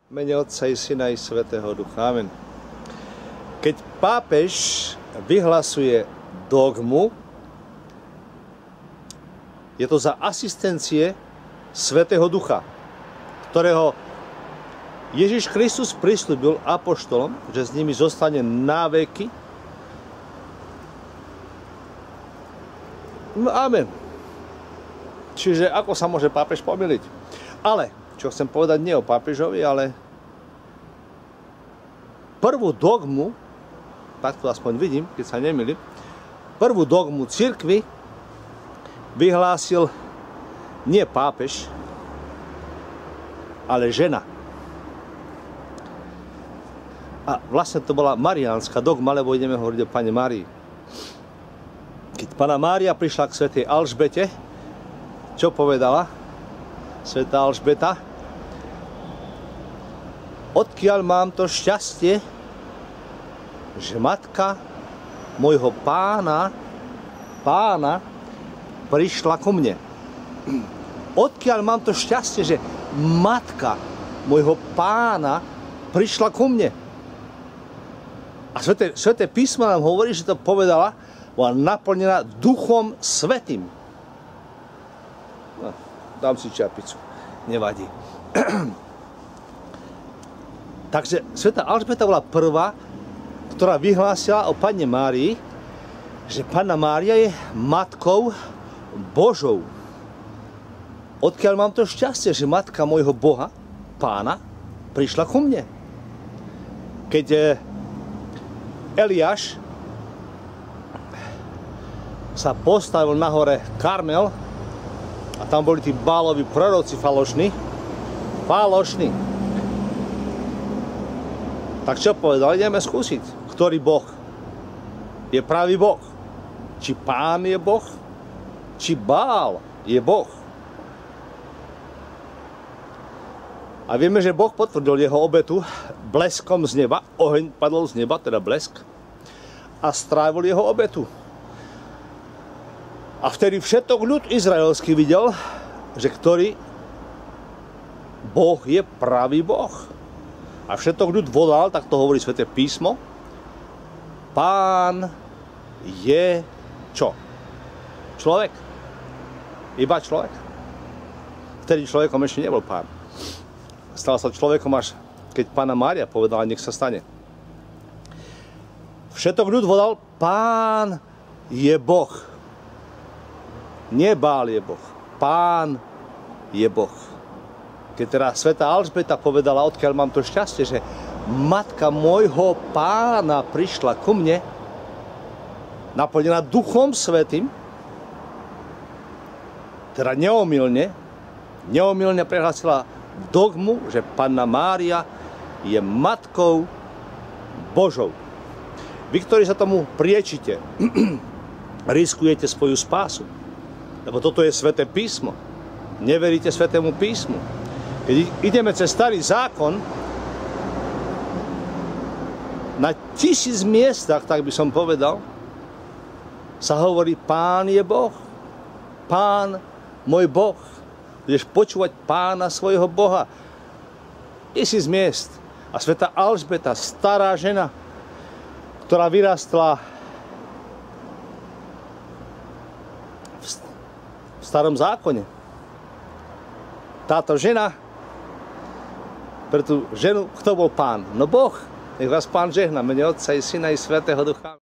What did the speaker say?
Mene Otca i Syna i Svätého Ducha. Amen. Keď pápež vyhlasuje dogmu, je to za asistencie Svätého Ducha, ktorého Ježiš Kristus prisľúbil apoštolom, že s nimi zostane na veky. No, amen. Čiže ako sa môže pápež pomýliť? Ale, čo chcem povedať nie o pápežovi, ale prvú dogmu, tak to aspoň vidím, keď sa nemýlim, prvú dogmu cirkvi vyhlásil nie pápež, ale žena. A vlastne to bola mariánska dogma, lebo ideme hovoriť o Pane Márii. Keď Panna Mária prišla k svätej Alžbete, čo povedala svätá Alžbeta? Odkiaľ mám to šťastie, že matka môjho pána prišla ku mne. Odkiaľ mám to šťastie, že matka môjho pána prišla ku mne. A Sväté písmo nám hovorí, že to povedala, bola naplnená Duchom Svätým. No, dám si čapicu, nevadí. Takže svätá Alžbeta bola prvá, ktorá vyhlásila o Panne Márii, že Panna Mária je matkou Božou. Odkiaľ mám to šťastie, že matka môjho Boha, Pána, prišla ku mne. Keď Eliáš sa postavil na hore Karmel a tam boli tí Bálovi proroci falošní, tak čo povedal? Ideme skúsiť, ktorý Boh je pravý Boh. Či Pán je Boh, či Bál je Boh. A vieme, že Boh potvrdil jeho obetu bleskom z neba, oheň padol z neba, teda blesk, a strávil jeho obetu. A vtedy všetok ľud izraelský videl, že ktorý Boh je pravý Boh. A všetok ľud volal, tak to hovorí Sväté písmo, Pán je čo? Človek. Iba človek. Vtedy človekom ešte nebol Pán. Stal sa človekom až keď Panna Mária povedala, nech sa stane. Všetok ľud volal, Pán je Boh. Nie Bál je Boh. Pán je Boh. Keď teda svätá Alžbeta povedala, odkiaľ mám to šťastie, že matka môjho Pána prišla ku mne, naplnená Duchom Svätým, teda neomylne prehlásila dogmu, že Panna Mária je matkou Božou. Vy, ktorí sa tomu priečite, riskujete svoju spásu. Lebo toto je Sväté písmo. Neveríte Svätému písmu. Keď ideme cez Starý zákon, na 1000 miestach, tak by som povedal, sa hovorí, Pán je Boh. Pán, môj Boh. Budeš počúvať Pána svojho Boha. 1000 miest. A svätá Alžbeta, stará žena, ktorá vyrastla v Starom zákone. Táto žena, pre tú ženu, kto bol Pán? No Boh. Nech vás Pán žehná, mene Otca i Syna i Svätého Ducha.